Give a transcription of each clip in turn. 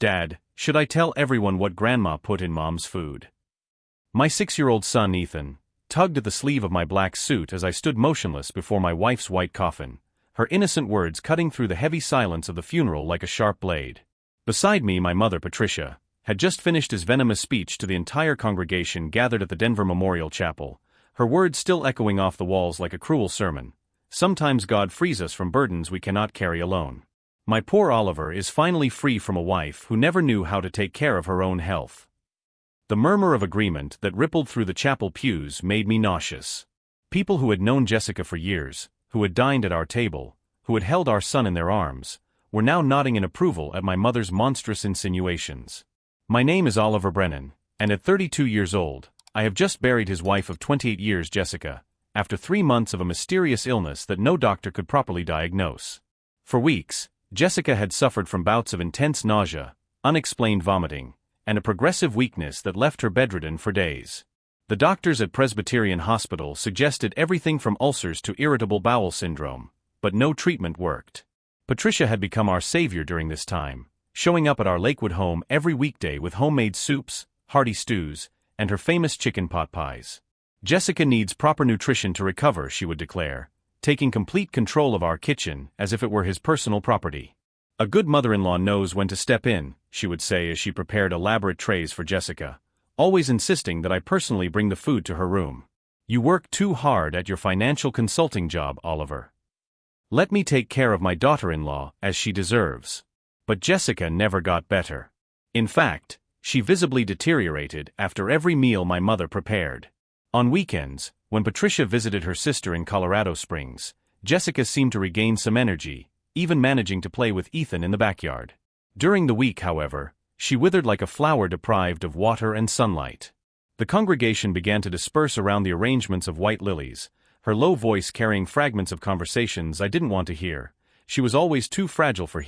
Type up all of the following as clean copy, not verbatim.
Dad, should I tell everyone what Grandma put in Mom's food? My 6-year-old son Ethan tugged at the sleeve of my black suit as I stood motionless before my wife's white coffin, her innocent words cutting through the heavy silence of the funeral like a sharp blade. Beside me, my mother, Patricia, had just finished his venomous speech to the entire congregation gathered at the Denver Memorial Chapel, her words still echoing off the walls like a cruel sermon. Sometimes God frees us from burdens we cannot carry alone. My poor Oliver is finally free from a wife who never knew how to take care of her own health. The murmur of agreement that rippled through the chapel pews made me nauseous. People who had known Jessica for years, who had dined at our table, who had held our son in their arms, were now nodding in approval at my mother's monstrous insinuations. My name is Oliver Brennan, and at 32 years old, I have just buried his wife of 28 years, Jessica, after 3 months of a mysterious illness that no doctor could properly diagnose. For weeks, Jessica had suffered from bouts of intense nausea, unexplained vomiting, and a progressive weakness that left her bedridden for days. The doctors at Presbyterian Hospital suggested everything from ulcers to irritable bowel syndrome, but no treatment worked. Patricia had become our savior during this time, showing up at our Lakewood home every weekday with homemade soups, hearty stews, and her famous chicken pot pies. Jessica needs proper nutrition to recover, she would declare, taking complete control of our kitchen as if it were his personal property. A good mother-in-law knows when to step in, she would say as she prepared elaborate trays for Jessica, always insisting that I personally bring the food to her room. You work too hard at your financial consulting job, Oliver. Let me take care of my daughter-in-law as she deserves. But Jessica never got better. In fact, she visibly deteriorated after every meal my mother prepared. On weekends, when Patricia visited her sister in Colorado Springs, Jessica seemed to regain some energy, even managing to play with Ethan in the backyard. During the week, however, she withered like a flower deprived of water and sunlight. The congregation began to disperse around the arrangements of white lilies, her low voice carrying fragments of conversations I didn't want to hear. She was always too fragile for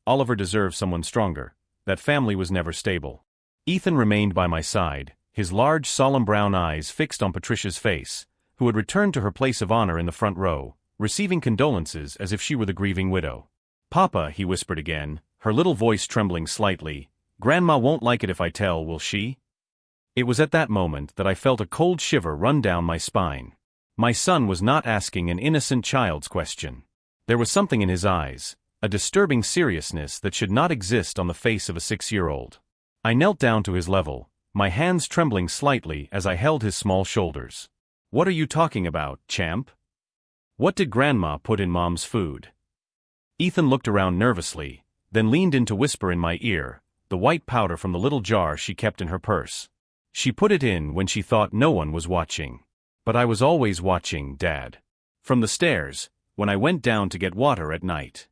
Oliver deserved someone stronger. That family was never stable. Ethan remained by my side, his large solemn brown eyes fixed on Patricia's face, who had returned to her place of honor in the front row, receiving condolences as if she were the grieving widow. Papa, he whispered again, her little voice trembling slightly, Grandma won't like it if I tell, will she? It was at that moment that I felt a cold shiver run down my spine. My son was not asking an innocent child's question. There was something in his eyes, a disturbing seriousness that should not exist on the face of a 6-year-old. I knelt down to his level, my hands trembling slightly as I held his small shoulders. What are you talking about, champ? What did Grandma put in Mom's food? Ethan looked around nervously, then leaned in to whisper in my ear, the white powder from the little jar she kept in her purse. She put it in when she thought no one was watching. But I was always watching, Dad. From the stairs, when I went down to get water at night.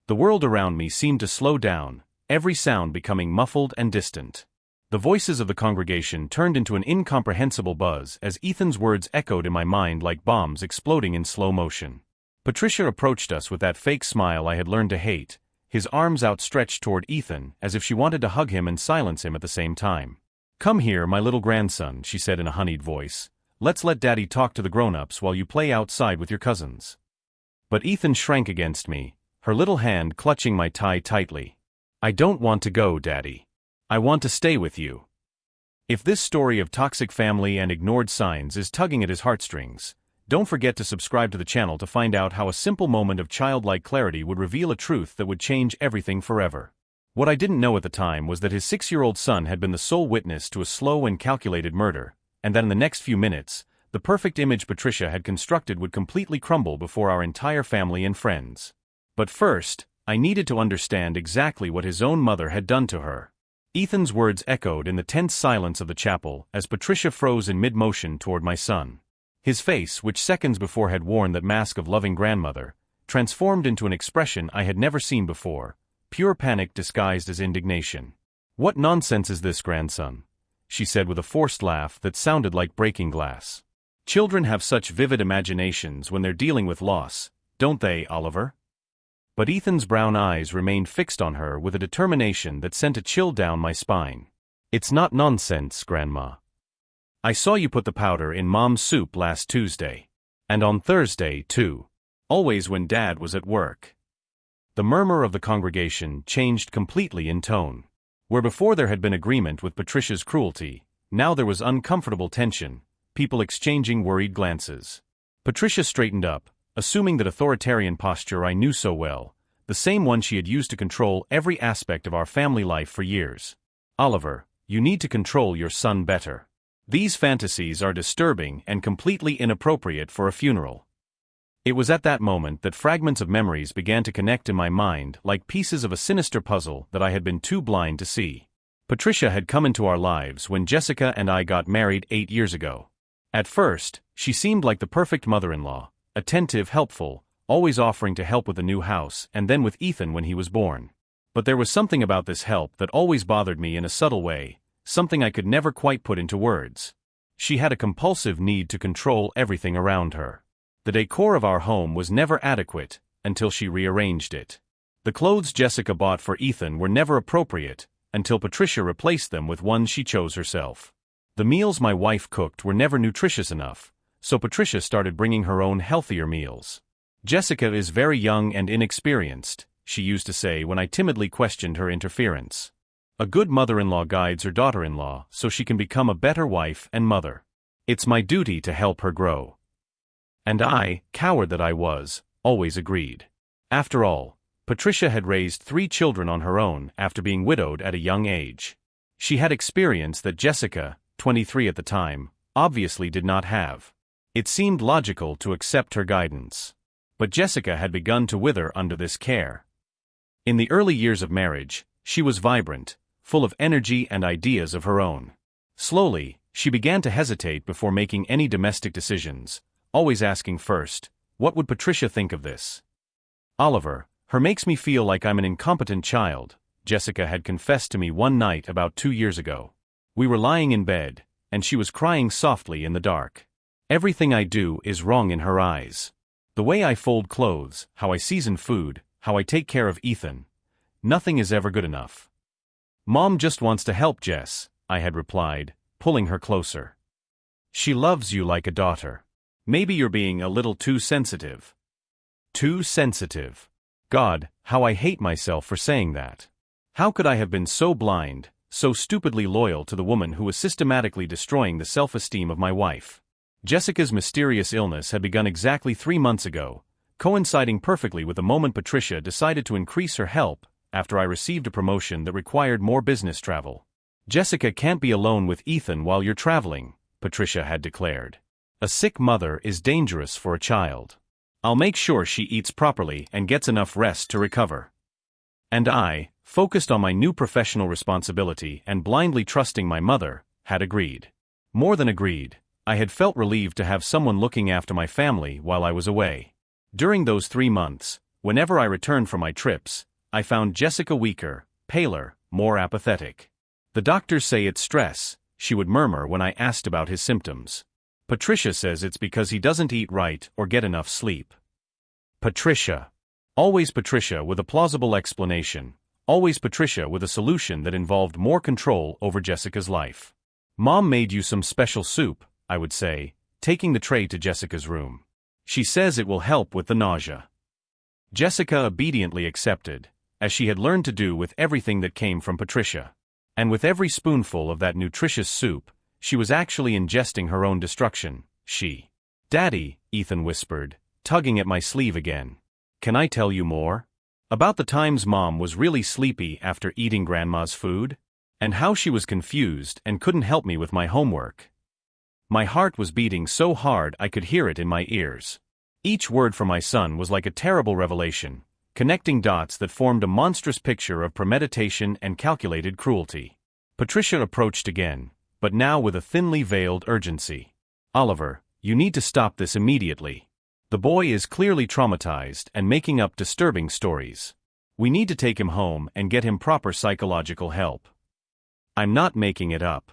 The world around me seemed to slow down, every sound becoming muffled and distant. The voices of the congregation turned into an incomprehensible buzz as Ethan's words echoed in my mind like bombs exploding in slow motion. Patricia approached us with that fake smile I had learned to hate, his arms outstretched toward Ethan as if she wanted to hug him and silence him at the same time. Come here, my little grandson, she said in a honeyed voice. Let's let Daddy talk to the grown-ups while you play outside with your cousins. But Ethan shrank against me, her little hand clutching my tie tightly. I don't want to go, Daddy. I want to stay with you. If this story of toxic family and ignored signs is tugging at his heartstrings, don't forget to subscribe to the channel to find out how a simple moment of childlike clarity would reveal a truth that would change everything forever. What I didn't know at the time was that his 6-year-old son had been the sole witness to a slow and calculated murder, and that in the next few minutes, the perfect image Patricia had constructed would completely crumble before our entire family and friends. But first, I needed to understand exactly what his own mother had done to her. Ethan's words echoed in the tense silence of the chapel as Patricia froze in mid-motion toward my son. His face, which seconds before had worn that mask of loving grandmother, transformed into an expression I had never seen before, pure panic disguised as indignation. What nonsense is this, grandson? She said with a forced laugh that sounded like breaking glass. Children have such vivid imaginations when they're dealing with loss, don't they, Oliver? But Ethan's brown eyes remained fixed on her with a determination that sent a chill down my spine. It's not nonsense, Grandma. I saw you put the powder in Mom's soup last Tuesday. And on Thursday, too. Always when Dad was at work. The murmur of the congregation changed completely in tone. Where before there had been agreement with Patricia's cruelty, now there was uncomfortable tension, people exchanging worried glances. Patricia straightened up, assuming that authoritarian posture I knew so well, the same one she had used to control every aspect of our family life for years. Oliver, you need to control your son better. These fantasies are disturbing and completely inappropriate for a funeral. It was at that moment that fragments of memories began to connect in my mind like pieces of a sinister puzzle that I had been too blind to see. Patricia had come into our lives when Jessica and I got married 8 years ago. At first, she seemed like the perfect mother-in-law, attentive, helpful, always offering to help with the new house and then with Ethan when he was born. But there was something about this help that always bothered me in a subtle way, something I could never quite put into words. She had a compulsive need to control everything around her. The decor of our home was never adequate until she rearranged it. The clothes Jessica bought for Ethan were never appropriate until Patricia replaced them with ones she chose herself. The meals my wife cooked were never nutritious enough, so Patricia started bringing her own healthier meals. Jessica is very young and inexperienced, she used to say when I timidly questioned her interference. A good mother-in-law guides her daughter-in-law so she can become a better wife and mother. It's my duty to help her grow. And I, coward that I was, always agreed. After all, Patricia had raised 3 children on her own after being widowed at a young age. She had experience that Jessica, 23 at the time, obviously did not have. It seemed logical to accept her guidance. But Jessica had begun to wither under this care. In the early years of marriage, she was vibrant, full of energy and ideas of her own. Slowly, she began to hesitate before making any domestic decisions, always asking first, what would Patricia think of this? Oliver, her makes me feel like I'm an incompetent child, Jessica had confessed to me one night about 2 years ago. We were lying in bed, and she was crying softly in the dark. Everything I do is wrong in her eyes. The way I fold clothes, how I season food, how I take care of Ethan. Nothing is ever good enough. Mom just wants to help Jess, I had replied, pulling her closer. She loves you like a daughter. Maybe you're being a little too sensitive. Too sensitive. God, how I hate myself for saying that. How could I have been so blind, so stupidly loyal to the woman who was systematically destroying the self-esteem of my wife? Jessica's mysterious illness had begun exactly 3 months ago, coinciding perfectly with the moment Patricia decided to increase her help after I received a promotion that required more business travel. Jessica can't be alone with Ethan while you're traveling, Patricia had declared. A sick mother is dangerous for a child. I'll make sure she eats properly and gets enough rest to recover. And I, focused on my new professional responsibility and blindly trusting my mother, had agreed. More than agreed, I had felt relieved to have someone looking after my family while I was away. During those 3 months, whenever I returned from my trips, I found Jessica weaker, paler, more apathetic. The doctors say it's stress, she would murmur when I asked about his symptoms. Patricia says it's because he doesn't eat right or get enough sleep. Patricia. Always Patricia with a plausible explanation, always Patricia with a solution that involved more control over Jessica's life. Mom made you some special soup, I would say, taking the tray to Jessica's room. She says it will help with the nausea. Jessica obediently accepted, as she had learned to do with everything that came from Patricia. And with every spoonful of that nutritious soup, she was actually ingesting her own destruction. Daddy, Ethan whispered, tugging at my sleeve again. Can I tell you more? About the times Mom was really sleepy after eating Grandma's food? And how she was confused and couldn't help me with my homework. My heart was beating so hard I could hear it in my ears. Each word from my son was like a terrible revelation, connecting dots that formed a monstrous picture of premeditation and calculated cruelty. Patricia approached again, but now with a thinly veiled urgency. Oliver, you need to stop this immediately. The boy is clearly traumatized and making up disturbing stories. We need to take him home and get him proper psychological help. I'm not making it up.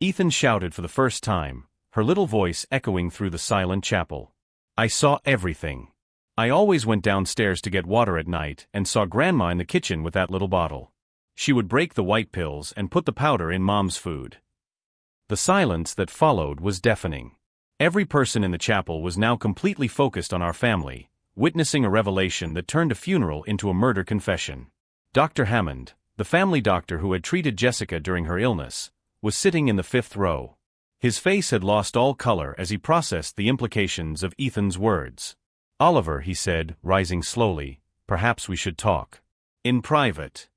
Ethan shouted for the first time, her little voice echoing through the silent chapel. I saw everything. I always went downstairs to get water at night and saw Grandma in the kitchen with that little bottle. She would break the white pills and put the powder in Mom's food. The silence that followed was deafening. Every person in the chapel was now completely focused on our family, witnessing a revelation that turned a funeral into a murder confession. Dr. Hammond, The family doctor who had treated Jessica during her illness, was sitting in the fifth row. His face had lost all color as he processed the implications of Ethan's words. "Oliver," he said, rising slowly, "perhaps we should talk in private."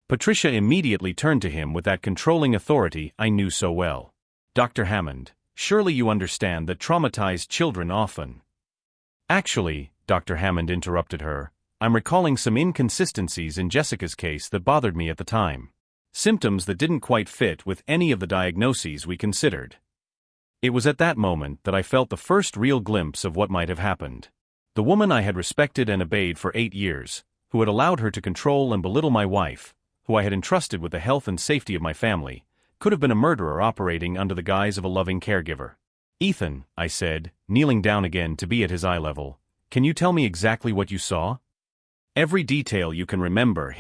Patricia immediately turned to him with that controlling authority I knew so well. "Dr. Hammond, surely you understand that traumatized children often—" "Actually," Dr. Hammond interrupted her, "I'm recalling some inconsistencies in Jessica's case that bothered me at the time. Symptoms that didn't quite fit with any of the diagnoses we considered." It was at that moment that I felt the first real glimpse of what might have happened. The woman I had respected and obeyed for 8 years, who had allowed her to control and belittle my wife, who I had entrusted with the health and safety of my family, could have been a murderer operating under the guise of a loving caregiver. "Ethan," I said, kneeling down again to be at his eye level, "can you tell me exactly what you saw? Every detail you can remember."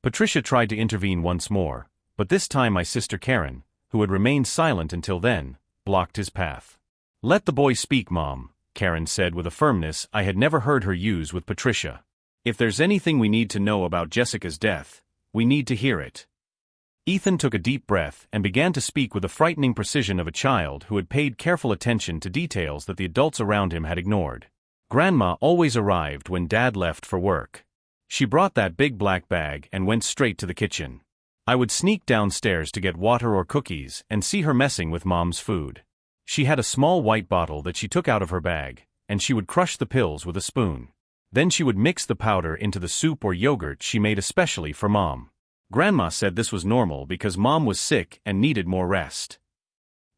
Patricia tried to intervene once more, but this time my sister Karen, who had remained silent until then, blocked his path. "Let the boy speak, Mom," Karen said with a firmness I had never heard her use with Patricia. "If there's anything we need to know about Jessica's death, we need to hear it." Ethan took a deep breath and began to speak with the frightening precision of a child who had paid careful attention to details that the adults around him had ignored. "Grandma always arrived when Dad left for work. She brought that big black bag and went straight to the kitchen. I would sneak downstairs to get water or cookies and see her messing with Mom's food. She had a small white bottle that she took out of her bag, and she would crush the pills with a spoon. Then she would mix the powder into the soup or yogurt she made especially for Mom. Grandma said this was normal because Mom was sick and needed more rest.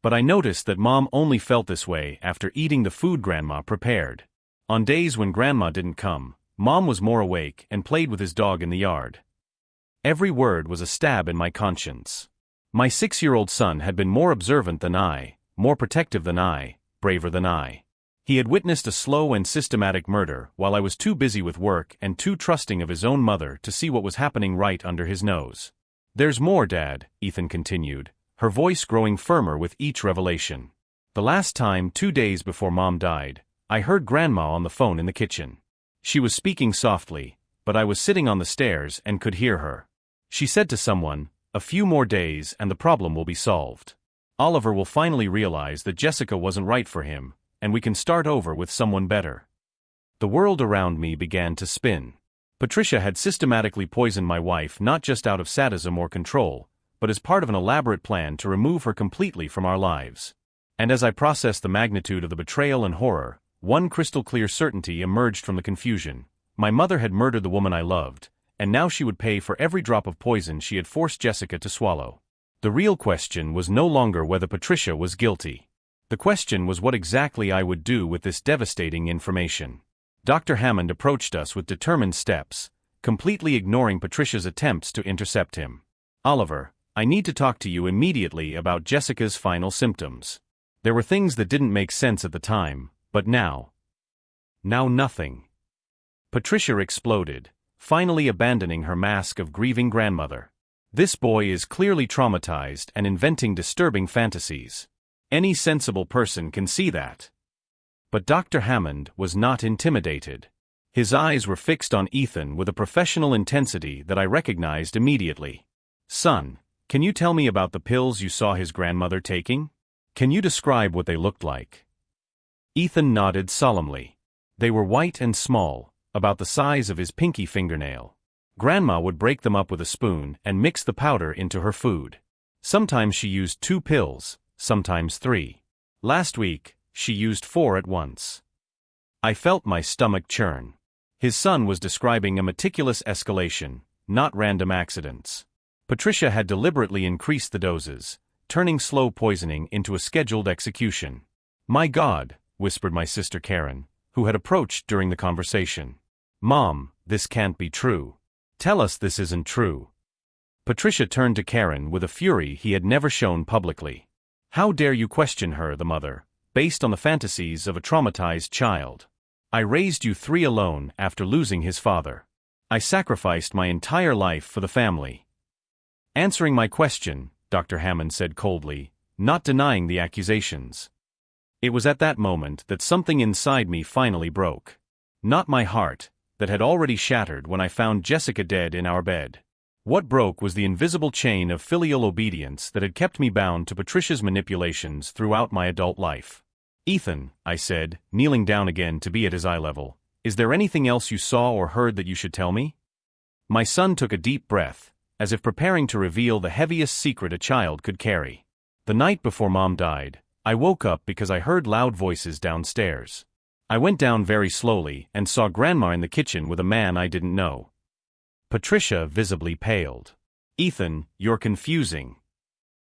But I noticed that Mom only felt this way after eating the food Grandma prepared. On days when Grandma didn't come, Mom was more awake and played with his dog in the yard." Every word was a stab in my conscience. My 6-year-old son had been more observant than I, more protective than I, braver than I. He had witnessed a slow and systematic murder while I was too busy with work and too trusting of his own mother to see what was happening right under his nose. "There's more, Dad," Ethan continued, her voice growing firmer with each revelation. "The last time, 2 days before Mom died, I heard Grandma on the phone in the kitchen. She was speaking softly, but I was sitting on the stairs and could hear her. She said to someone, 'A few more days and the problem will be solved. Oliver will finally realize that Jessica wasn't right for him, and we can start over with someone better.'" The world around me began to spin. Patricia had systematically poisoned my wife not just out of sadism or control, but as part of an elaborate plan to remove her completely from our lives. And as I processed the magnitude of the betrayal and horror, one crystal-clear certainty emerged from the confusion. My mother had murdered the woman I loved, and now she would pay for every drop of poison she had forced Jessica to swallow. The real question was no longer whether Patricia was guilty. The question was what exactly I would do with this devastating information. Dr. Hammond approached us with determined steps, completely ignoring Patricia's attempts to intercept him. "Oliver, I need to talk to you immediately about Jessica's final symptoms. There were things that didn't make sense at the time, but now nothing." Patricia exploded, finally abandoning her mask of grieving grandmother. "This boy is clearly traumatized and inventing disturbing fantasies. Any sensible person can see that." But Dr. Hammond was not intimidated. His eyes were fixed on Ethan with a professional intensity that I recognized immediately. "Son, can you tell me about the pills you saw his grandmother taking? Can you describe what they looked like?" Ethan nodded solemnly. "They were white and small, about the size of his pinky fingernail. Grandma would break them up with a spoon and mix the powder into her food. Sometimes she used 2 pills, sometimes 3. Last week, she used 4 at once." I felt my stomach churn. His son was describing a meticulous escalation, not random accidents. Patricia had deliberately increased the doses, turning slow poisoning into a scheduled execution. "My God," whispered my sister Karen, who had approached during the conversation. "Mom, this can't be true. Tell us this isn't true." Patricia turned to Karen with a fury he had never shown publicly. "How dare you question her, the mother, based on the fantasies of a traumatized child? I raised you 3 alone after losing his father. I sacrificed my entire life for the family." "Answering my question," Dr. Hammond said coldly, not denying the accusations. It was at that moment that something inside me finally broke. Not my heart, that had already shattered when I found Jessica dead in our bed. What broke was the invisible chain of filial obedience that had kept me bound to Patricia's manipulations throughout my adult life. "Ethan," I said, kneeling down again to be at his eye level, "is there anything else you saw or heard that you should tell me?" My son took a deep breath, as if preparing to reveal the heaviest secret a child could carry. "The night before Mom died, I woke up because I heard loud voices downstairs. I went down very slowly and saw Grandma in the kitchen with a man I didn't know." Patricia visibly paled. "Ethan, you're confusing."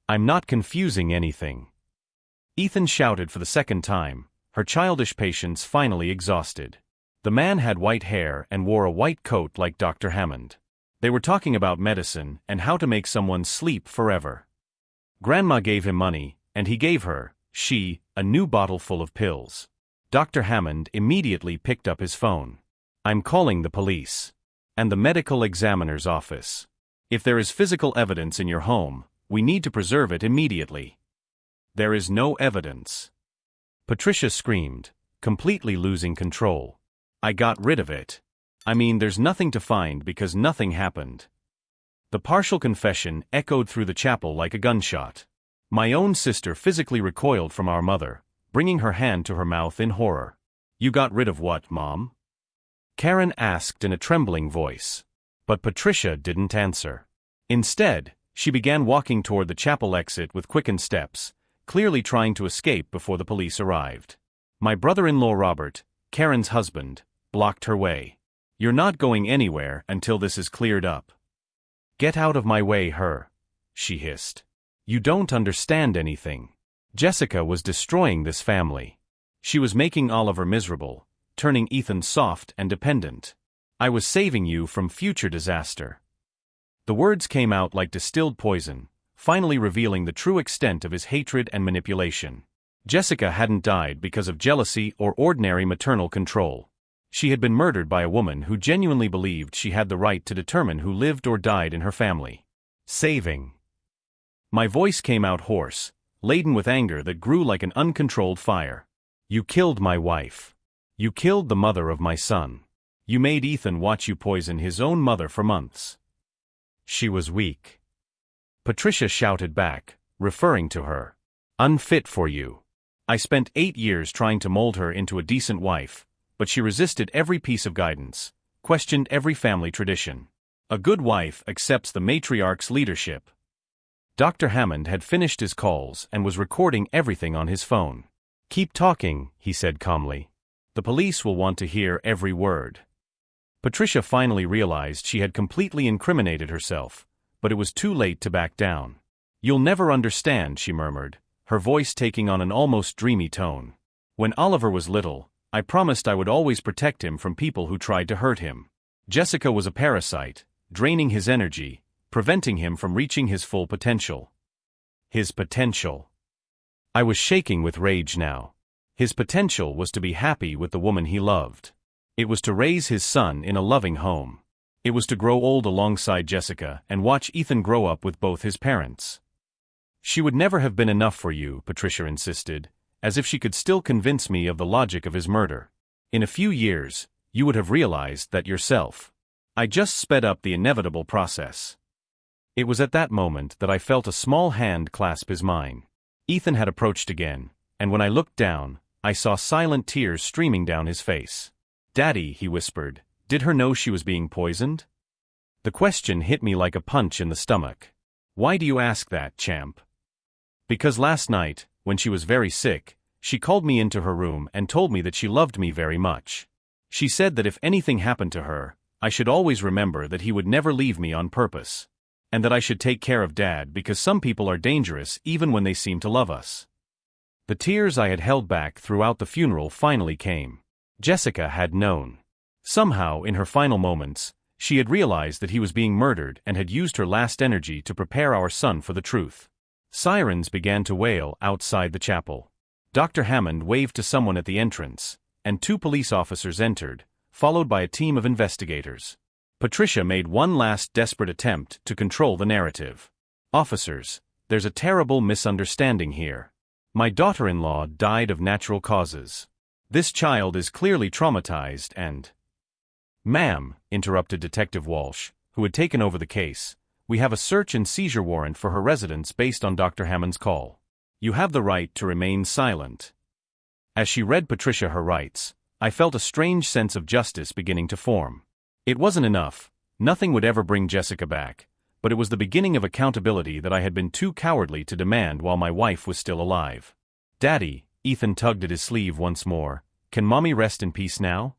"I'm not confusing anything," Ethan shouted for the second time, her childish patience finally exhausted. The man had white hair and wore a white coat like Dr. Hammond. They were talking about medicine and how to make someone sleep forever. Grandma gave him money, and he gave her, a new bottle full of pills. Dr. Hammond immediately picked up his phone. "I'm calling the police. And the medical examiner's office. If there is physical evidence in your home, we need to preserve it immediately." "There is no evidence," Patricia screamed, completely losing control. "I got rid of it. I mean, there's nothing to find because nothing happened." The partial confession echoed through the chapel like a gunshot. My own sister physically recoiled from our mother, bringing her hand to her mouth in horror. "You got rid of what, Mom?" Karen asked in a trembling voice. But Patricia didn't answer. Instead, she began walking toward the chapel exit with quickened steps, clearly trying to escape before the police arrived. My brother-in-law Robert, Karen's husband, blocked her way. "You're not going anywhere until this is cleared up." "Get out of my way, she hissed. "You don't understand anything. Jessica was destroying this family. She was making Oliver miserable, turning Ethan soft and dependent. I was saving you from future disaster." The words came out like distilled poison, finally revealing the true extent of his hatred and manipulation. Jessica hadn't died because of jealousy or ordinary maternal control. She had been murdered by a woman who genuinely believed she had the right to determine who lived or died in her family. Saving. My voice came out hoarse, laden with anger that grew like an uncontrolled fire. "You killed my wife. You killed the mother of my son. You made Ethan watch you poison his own mother for months." "She was weak," Patricia shouted back, referring to her. "Unfit for you. I spent 8 years trying to mold her into a decent wife, but she resisted every piece of guidance, questioned every family tradition. A good wife accepts the matriarch's leadership." Dr. Hammond had finished his calls and was recording everything on his phone. "Keep talking," he said calmly. "The police will want to hear every word." Patricia finally realized she had completely incriminated herself, but it was too late to back down. "You'll never understand," she murmured, her voice taking on an almost dreamy tone. "When Oliver was little, I promised I would always protect him from people who tried to hurt him. Jessica was a parasite, draining his energy, preventing him from reaching his full potential." His potential. I was shaking with rage now. His potential was to be happy with the woman he loved. It was to raise his son in a loving home. It was to grow old alongside Jessica and watch Ethan grow up with both his parents. "She would never have been enough for you," Patricia insisted, as if she could still convince me of the logic of his murder. "In a few years, you would have realized that yourself." I just sped up the inevitable process. It was at that moment that I felt a small hand clasp his mine. Ethan had approached again, and when I looked down, I saw silent tears streaming down his face. "Daddy," he whispered, "did her know she was being poisoned?" The question hit me like a punch in the stomach. "Why do you ask that, champ?" "Because last night, when she was very sick, she called me into her room and told me that she loved me very much. She said that if anything happened to her, I should always remember that he would never leave me on purpose. And that I should take care of Dad because some people are dangerous even when they seem to love us." The tears I had held back throughout the funeral finally came. Jessica had known. Somehow, in her final moments, she had realized that he was being murdered and had used her last energy to prepare our son for the truth. Sirens began to wail outside the chapel. Dr. Hammond waved to someone at the entrance, and 2 police officers entered, followed by a team of investigators. Patricia made one last desperate attempt to control the narrative. "Officers, there's a terrible misunderstanding here. My daughter-in-law died of natural causes. This child is clearly traumatized and—" "Ma'am," interrupted Detective Walsh, who had taken over the case, "We have a search and seizure warrant for her residence based on Dr. Hammond's call. You have the right to remain silent." As she read Patricia her rights, I felt a strange sense of justice beginning to form. It wasn't enough, nothing would ever bring Jessica back, but it was the beginning of accountability that I had been too cowardly to demand while my wife was still alive. "Daddy," Ethan tugged at his sleeve once more, "can Mommy rest in peace now?"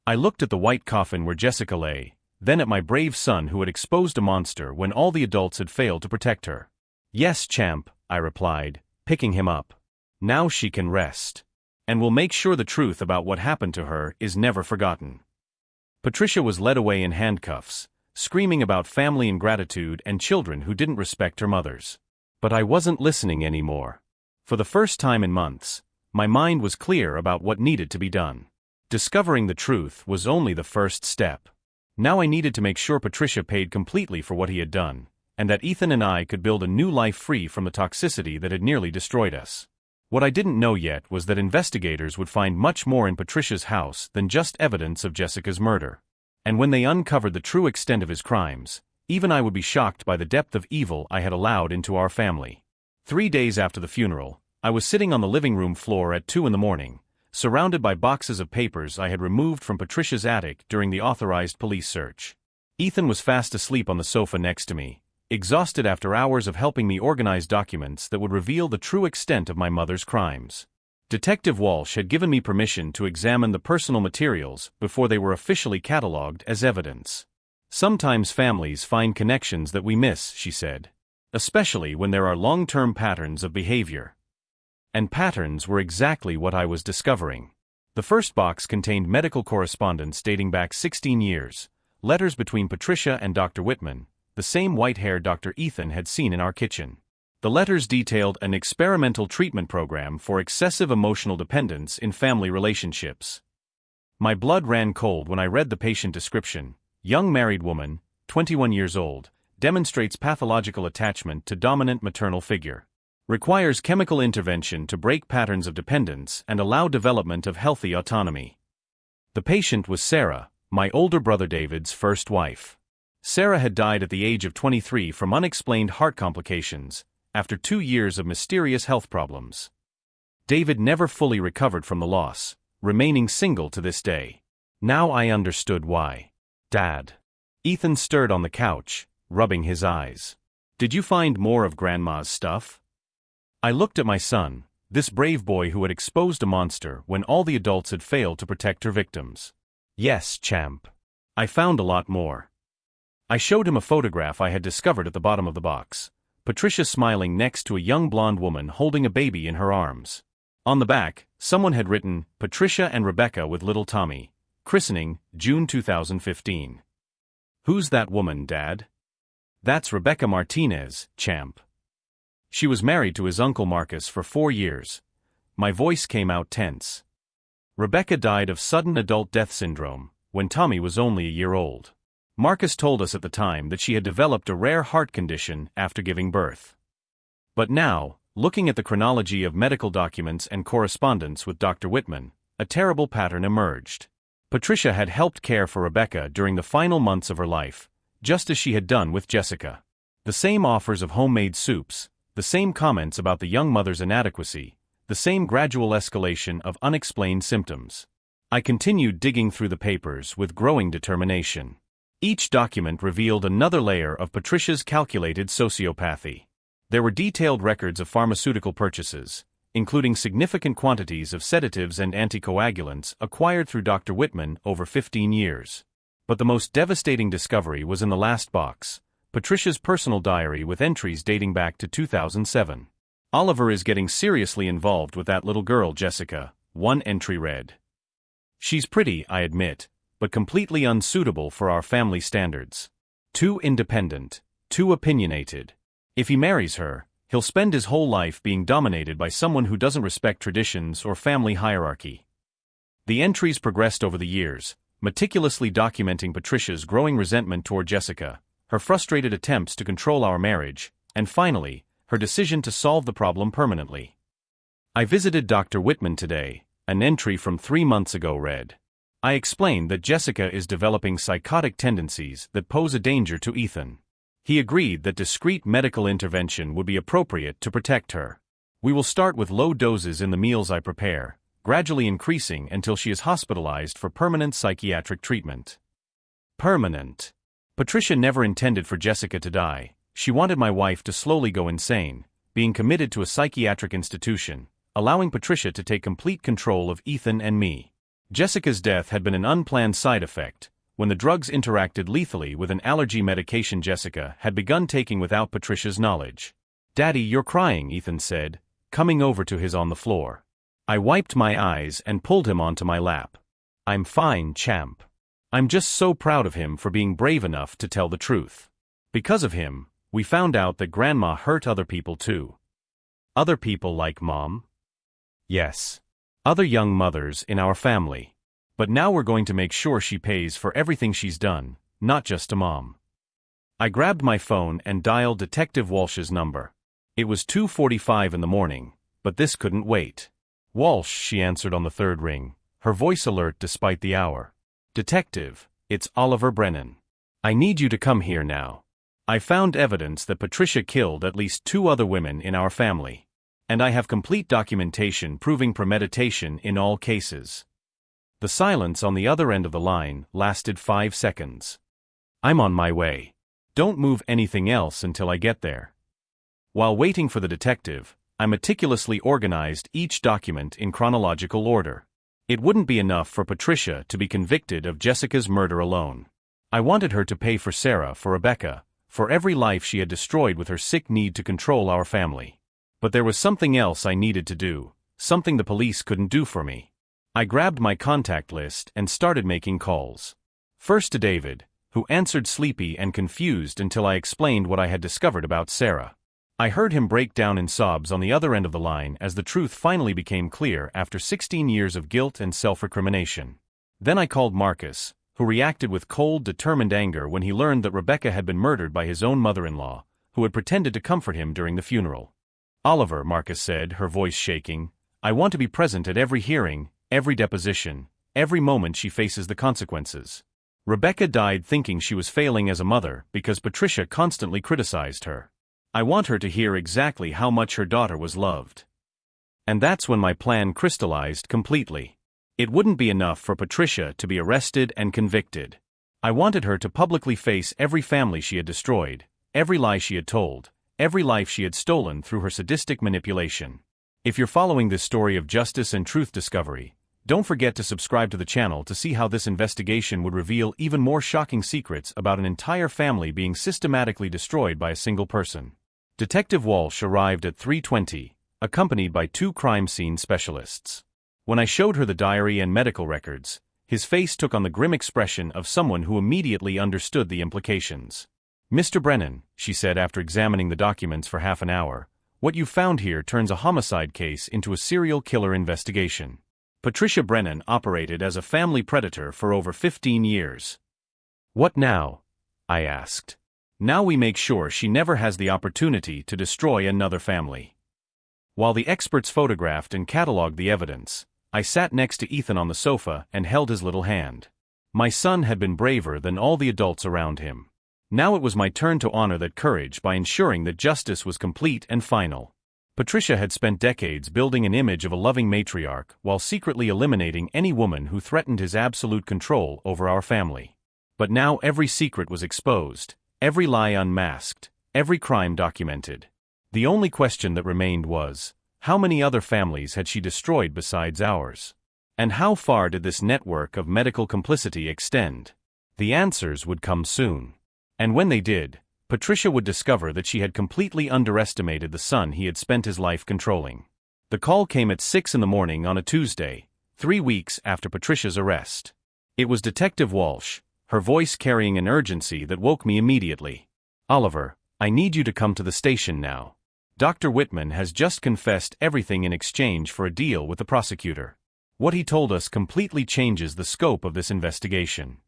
I looked at the white coffin where Jessica lay, then at my brave son who had exposed a monster when all the adults had failed to protect her. "Yes, champ," I replied, picking him up. "Now she can rest. And we'll make sure the truth about what happened to her is never forgotten." Patricia was led away in handcuffs, screaming about family ingratitude and children who didn't respect her mothers. But I wasn't listening anymore. For the first time in months, my mind was clear about what needed to be done. Discovering the truth was only the first step. Now I needed to make sure Patricia paid completely for what he had done, and that Ethan and I could build a new life free from the toxicity that had nearly destroyed us. What I didn't know yet was that investigators would find much more in Patricia's house than just evidence of Jessica's murder. And when they uncovered the true extent of his crimes, even I would be shocked by the depth of evil I had allowed into our family. 3 days after the funeral, I was sitting on the living room floor at 2 in the morning, surrounded by boxes of papers I had removed from Patricia's attic during the authorized police search. Ethan was fast asleep on the sofa next to me, exhausted after hours of helping me organize documents that would reveal the true extent of my mother's crimes. Detective Walsh had given me permission to examine the personal materials before they were officially catalogued as evidence. "Sometimes families find connections that we miss," she said. "Especially when there are long-term patterns of behavior." And patterns were exactly what I was discovering. The first box contained medical correspondence dating back 16 years, letters between Patricia and Dr. Whitman, the same white-haired Dr. Ethan had seen in our kitchen. The letters detailed an experimental treatment program for excessive emotional dependence in family relationships. My blood ran cold when I read the patient description. Young married woman, 21 years old, demonstrates pathological attachment to dominant maternal figure. Requires chemical intervention to break patterns of dependence and allow development of healthy autonomy. The patient was Sarah, my older brother David's first wife. Sarah had died at the age of 23 from unexplained heart complications, after 2 years of mysterious health problems. David never fully recovered from the loss, remaining single to this day. Now I understood why. "Dad." Ethan stirred on the couch, rubbing his eyes. "Did you find more of Grandma's stuff?" I looked at my son, this brave boy who had exposed a monster when all the adults had failed to protect her victims. "Yes, champ. I found a lot more." I showed him a photograph I had discovered at the bottom of the box. Patricia smiling next to a young blonde woman holding a baby in her arms. On the back, someone had written, "Patricia and Rebecca with little Tommy. Christening, June 2015. "Who's that woman, Dad?" "That's Rebecca Martinez, champ. She was married to his uncle Marcus for 4 years. My voice came out tense. Rebecca died of sudden adult death syndrome, when Tommy was only a year old. Marcus told us at the time that she had developed a rare heart condition after giving birth. But now, looking at the chronology of medical documents and correspondence with Dr. Whitman, a terrible pattern emerged. Patricia had helped care for Rebecca during the final months of her life, just as she had done with Jessica. The same offers of homemade soups, the same comments about the young mother's inadequacy, the same gradual escalation of unexplained symptoms. I continued digging through the papers with growing determination. Each document revealed another layer of Patricia's calculated sociopathy. There were detailed records of pharmaceutical purchases, including significant quantities of sedatives and anticoagulants acquired through Dr. Whitman over 15 years. But the most devastating discovery was in the last box, Patricia's personal diary with entries dating back to 2007. "Oliver is getting seriously involved with that little girl, Jessica," one entry read. "She's pretty, I admit, but completely unsuitable for our family standards. Too independent, too opinionated. If he marries her, he'll spend his whole life being dominated by someone who doesn't respect traditions or family hierarchy." The entries progressed over the years, meticulously documenting Patricia's growing resentment toward Jessica, her frustrated attempts to control our marriage, and finally, her decision to solve the problem permanently. "I visited Dr. Whitman today," an entry from 3 months ago read. I explained that Jessica is developing psychotic tendencies that pose a danger to Ethan. He agreed that discreet medical intervention would be appropriate to protect her. We will start with low doses in the meals I prepare, gradually increasing until she is hospitalized for permanent psychiatric treatment. Permanent. Patricia never intended for Jessica to die. She wanted my wife to slowly go insane, being committed to a psychiatric institution, allowing Patricia to take complete control of Ethan and me. Jessica's death had been an unplanned side effect, when the drugs interacted lethally with an allergy medication Jessica had begun taking without Patricia's knowledge. "Daddy, you're crying," Ethan said, coming over to his on the floor. I wiped my eyes and pulled him onto my lap. "I'm fine, champ. I'm just so proud of him for being brave enough to tell the truth. Because of him, we found out that Grandma hurt other people too." "Other people like Mom?" "Yes. Other young mothers in our family. But now we're going to make sure she pays for everything she's done, not just to Mom." I grabbed my phone and dialed Detective Walsh's number. It was 2:45 in the morning, but this couldn't wait. "Walsh," she answered on the third ring, her voice alert despite the hour. "Detective, it's Oliver Brennan. I need you to come here now. I found evidence that Patricia killed at least 2 other women in our family. And I have complete documentation proving premeditation in all cases." The silence on the other end of the line lasted 5 seconds. "I'm on my way. Don't move anything else until I get there." While waiting for the detective, I meticulously organized each document in chronological order. It wouldn't be enough for Patricia to be convicted of Jessica's murder alone. I wanted her to pay for Sarah, for Rebecca, for every life she had destroyed with her sick need to control our family. But there was something else I needed to do, something the police couldn't do for me. I grabbed my contact list and started making calls. First to David, who answered sleepy and confused until I explained what I had discovered about Sarah. I heard him break down in sobs on the other end of the line as the truth finally became clear after 16 years of guilt and self-recrimination. Then I called Marcus, who reacted with cold, determined anger when he learned that Rebecca had been murdered by his own mother-in-law, who had pretended to comfort him during the funeral. "Oliver," Marcus said, her voice shaking, "I want to be present at every hearing, every deposition, every moment she faces the consequences. Rebecca died thinking she was failing as a mother because Patricia constantly criticized her. I want her to hear exactly how much her daughter was loved." And that's when my plan crystallized completely. It wouldn't be enough for Patricia to be arrested and convicted. I wanted her to publicly face every family she had destroyed, every lie she had told, every life she had stolen through her sadistic manipulation. If you're following this story of justice and truth discovery, don't forget to subscribe to the channel to see how this investigation would reveal even more shocking secrets about an entire family being systematically destroyed by a single person. Detective Walsh arrived at 3:20, accompanied by 2 crime scene specialists. When I showed her the diary and medical records, his face took on the grim expression of someone who immediately understood the implications. "Mr. Brennan," she said after examining the documents for half an hour, "what you found here turns a homicide case into a serial killer investigation. Patricia Brennan operated as a family predator for over 15 years. What now?" I asked. "Now we make sure she never has the opportunity to destroy another family." While the experts photographed and cataloged the evidence, I sat next to Ethan on the sofa and held his little hand. My son had been braver than all the adults around him. Now it was my turn to honor that courage by ensuring that justice was complete and final. Patricia had spent decades building an image of a loving matriarch while secretly eliminating any woman who threatened his absolute control over our family. But now every secret was exposed, every lie unmasked, every crime documented. The only question that remained was, how many other families had she destroyed besides ours? And how far did this network of medical complicity extend? The answers would come soon. And when they did, Patricia would discover that she had completely underestimated the son he had spent his life controlling. The call came at 6 in the morning on a Tuesday, 3 weeks after Patricia's arrest. It was Detective Walsh, her voice carrying an urgency that woke me immediately. "Oliver, I need you to come to the station now. Dr. Whitman has just confessed everything in exchange for a deal with the prosecutor. What he told us completely changes the scope of this investigation."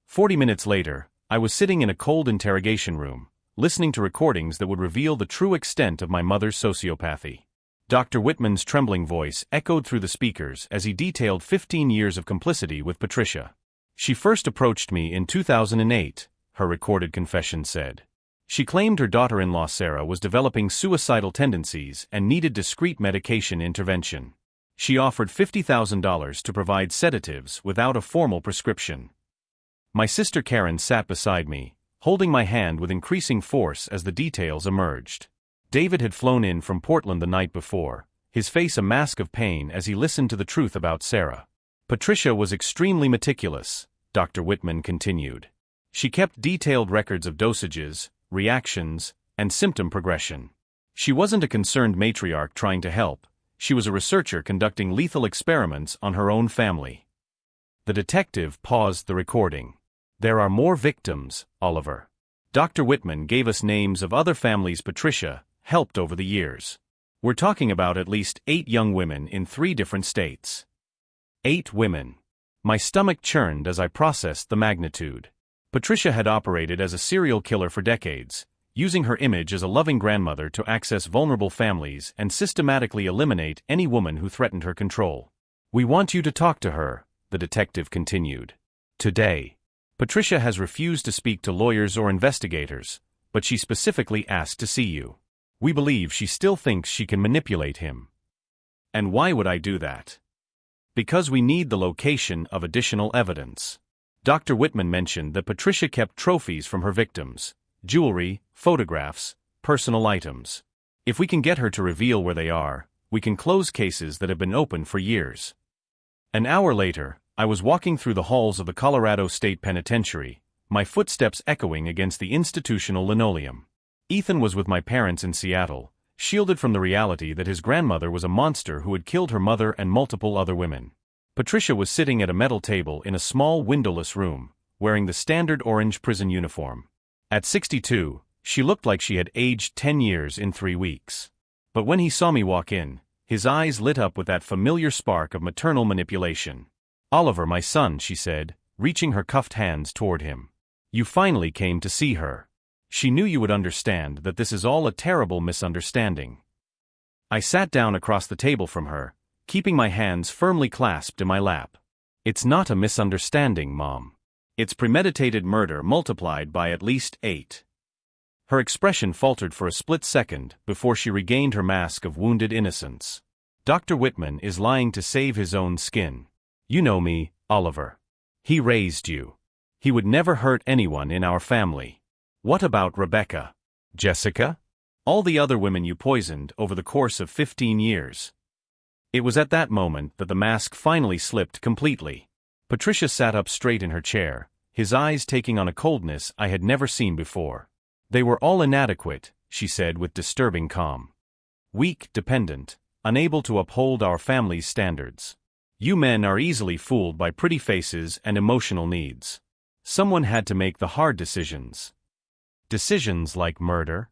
40 minutes later, I was sitting in a cold interrogation room, listening to recordings that would reveal the true extent of my mother's sociopathy. Dr. Whitman's trembling voice echoed through the speakers as he detailed 15 years of complicity with Patricia. She first approached me in 2008, her recorded confession said. She claimed her daughter-in-law Sarah was developing suicidal tendencies and needed discreet medication intervention. She offered $50,000 to provide sedatives without a formal prescription. My sister Karen sat beside me, holding my hand with increasing force as the details emerged. David had flown in from Portland the night before, his face a mask of pain as he listened to the truth about Sarah. Patricia was extremely meticulous, Dr. Whitman continued. She kept detailed records of dosages, reactions, and symptom progression. She wasn't a concerned matriarch trying to help, she was a researcher conducting lethal experiments on her own family. The detective paused the recording. There are more victims, Oliver. Dr. Whitman gave us names of other families Patricia helped over the years. We're talking about at least 8 young women in 3 different states. 8 women. My stomach churned as I processed the magnitude. Patricia had operated as a serial killer for decades, using her image as a loving grandmother to access vulnerable families and systematically eliminate any woman who threatened her control. We want you to talk to her, the detective continued. Today. Patricia has refused to speak to lawyers or investigators, but she specifically asked to see you. We believe she still thinks she can manipulate him. And why would I do that? Because we need the location of additional evidence. Dr. Whitman mentioned that Patricia kept trophies from her victims, jewelry, photographs, personal items. If we can get her to reveal where they are, we can close cases that have been open for years. An hour later, I was walking through the halls of the Colorado State Penitentiary, my footsteps echoing against the institutional linoleum. Ethan was with my parents in Seattle, shielded from the reality that his grandmother was a monster who had killed her mother and multiple other women. Patricia was sitting at a metal table in a small windowless room, wearing the standard orange prison uniform. At 62, she looked like she had aged 10 years in 3 weeks. But when he saw me walk in, his eyes lit up with that familiar spark of maternal manipulation. Oliver, my son, she said, reaching her cuffed hands toward him. You finally came to see her. She knew you would understand that this is all a terrible misunderstanding. I sat down across the table from her, keeping my hands firmly clasped in my lap. It's not a misunderstanding, Mom. It's premeditated murder multiplied by at least 8. Her expression faltered for a split second before she regained her mask of wounded innocence. Dr. Whitman is lying to save his own skin. You know me, Oliver. He raised you. He would never hurt anyone in our family. What about Rebecca? Jessica? All the other women you poisoned over the course of 15 years. It was at that moment that the mask finally slipped completely. Patricia sat up straight in her chair, his eyes taking on a coldness I had never seen before. They were all inadequate, she said with disturbing calm. Weak, dependent, unable to uphold our family's standards. You men are easily fooled by pretty faces and emotional needs. Someone had to make the hard decisions. Decisions like murder?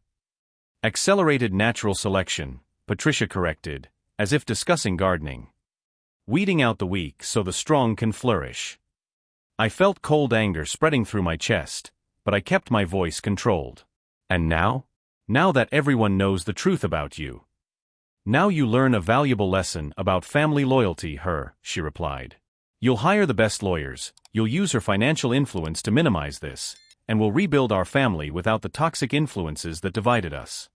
Accelerated natural selection, Patricia corrected, as if discussing gardening. Weeding out the weak so the strong can flourish. I felt cold anger spreading through my chest, but I kept my voice controlled. And now? Now that everyone knows the truth about you. Now you learn a valuable lesson about family loyalty, she replied. You'll hire the best lawyers, you'll use her financial influence to minimize this, and we'll rebuild our family without the toxic influences that divided us.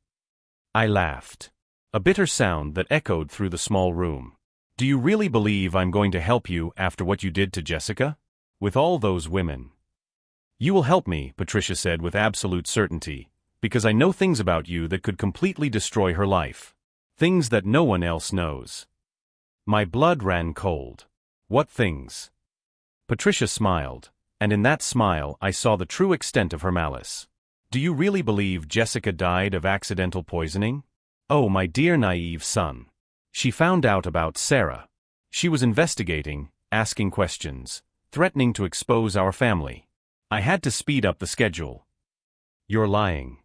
I laughed. A bitter sound that echoed through the small room. Do you really believe I'm going to help you after what you did to Jessica? With all those women? You will help me, Patricia said with absolute certainty, because I know things about you that could completely destroy her life. Things that no one else knows. My blood ran cold. What things? Patricia smiled, and in that smile I saw the true extent of her malice. Do you really believe Jessica died of accidental poisoning? Oh, my dear naive son. She found out about Sarah. She was investigating, asking questions, threatening to expose our family. I had to speed up the schedule. You're lying.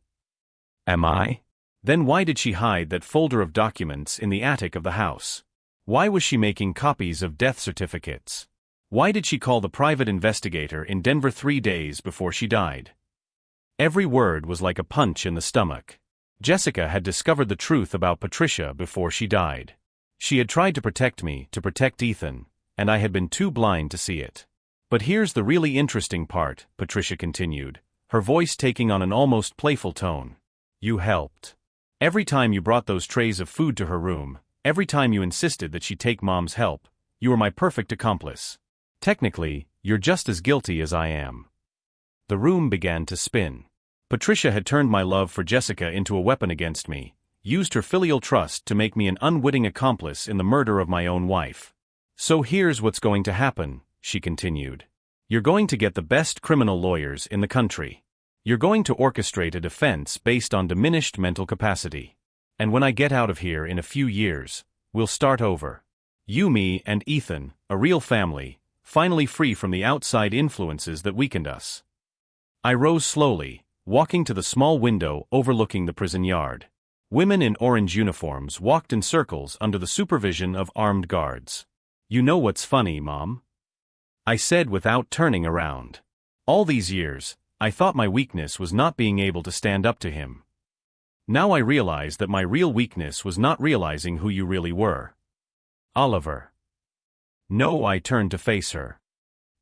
Am I? Then why did she hide that folder of documents in the attic of the house? Why was she making copies of death certificates? Why did she call the private investigator in Denver 3 days before she died? Every word was like a punch in the stomach. Jessica had discovered the truth about Patricia before she died. She had tried to protect me, to protect Ethan, and I had been too blind to see it. But here's the really interesting part, Patricia continued, her voice taking on an almost playful tone. You helped. Every time you brought those trays of food to her room, every time you insisted that she take Mom's help, you were my perfect accomplice. Technically, you're just as guilty as I am. The room began to spin. Patricia had turned my love for Jessica into a weapon against me, used her filial trust to make me an unwitting accomplice in the murder of my own wife. So here's what's going to happen, she continued. You're going to get the best criminal lawyers in the country. You're going to orchestrate a defense based on diminished mental capacity. And when I get out of here in a few years, we'll start over. You, me, and Ethan, a real family, finally free from the outside influences that weakened us. I rose slowly, walking to the small window overlooking the prison yard. Women in orange uniforms walked in circles under the supervision of armed guards. You know what's funny, Mom? I said without turning around. All these years, I thought my weakness was not being able to stand up to him. Now I realize that my real weakness was not realizing who you really were. Oliver. No, I turned to face her.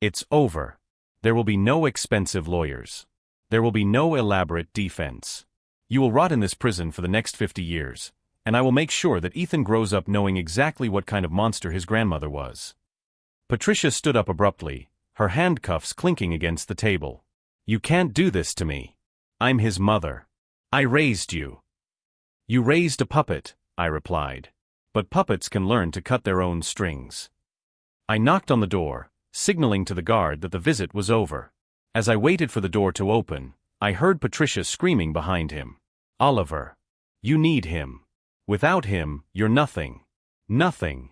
It's over. There will be no expensive lawyers. There will be no elaborate defense. You will rot in this prison for the next 50 years, and I will make sure that Ethan grows up knowing exactly what kind of monster his grandmother was. Patricia stood up abruptly, her handcuffs clinking against the table. You can't do this to me. I'm his mother. I raised you. You raised a puppet, I replied. But puppets can learn to cut their own strings. I knocked on the door, signaling to the guard that the visit was over. As I waited for the door to open, I heard Patricia screaming behind him. Oliver. You need him. Without him, you're nothing. Nothing.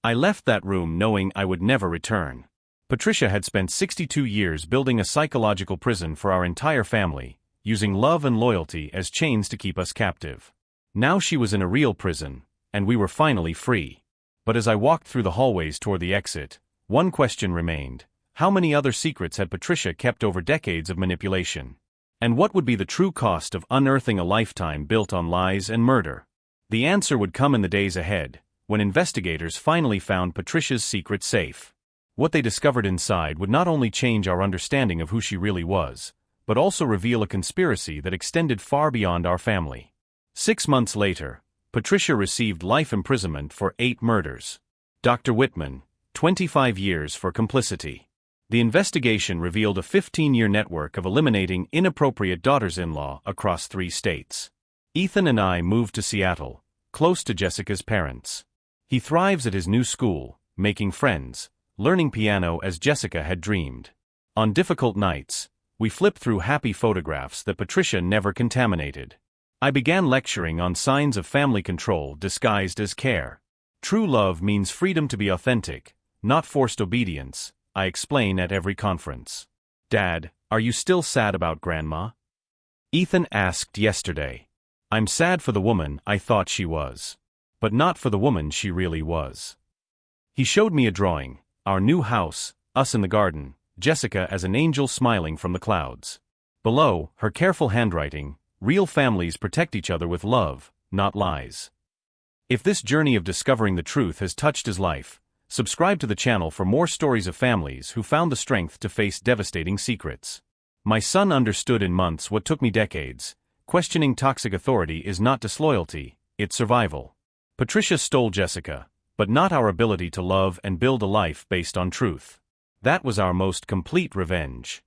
I left that room knowing I would never return. Patricia had spent 62 years building a psychological prison for our entire family, using love and loyalty as chains to keep us captive. Now she was in a real prison, and we were finally free. But as I walked through the hallways toward the exit, one question remained. How many other secrets had Patricia kept over decades of manipulation? And what would be the true cost of unearthing a lifetime built on lies and murder? The answer would come in the days ahead, when investigators finally found Patricia's secret safe. What they discovered inside would not only change our understanding of who she really was, but also reveal a conspiracy that extended far beyond our family. 6 months later, Patricia received life imprisonment for 8 murders. Dr. Whitman, 25 years for complicity. The investigation revealed a 15-year network of eliminating inappropriate daughters-in-law across 3 states. Ethan and I moved to Seattle, close to Jessica's parents. He thrives at his new school, making friends, learning piano as Jessica had dreamed. On difficult nights, we flipped through happy photographs that Patricia never contaminated. I began lecturing on signs of family control disguised as care. True love means freedom to be authentic, not forced obedience, I explain at every conference. Dad, are you still sad about Grandma? Ethan asked yesterday. I'm sad for the woman I thought she was. But not for the woman she really was. He showed me a drawing, our new house, us in the garden, Jessica as an angel smiling from the clouds. Below, her careful handwriting, real families protect each other with love, not lies. If this journey of discovering the truth has touched his life, subscribe to the channel for more stories of families who found the strength to face devastating secrets. My son understood in months what took me decades. Questioning toxic authority is not disloyalty, it's survival. Patricia stole Jessica, but not our ability to love and build a life based on truth. That was our most complete revenge.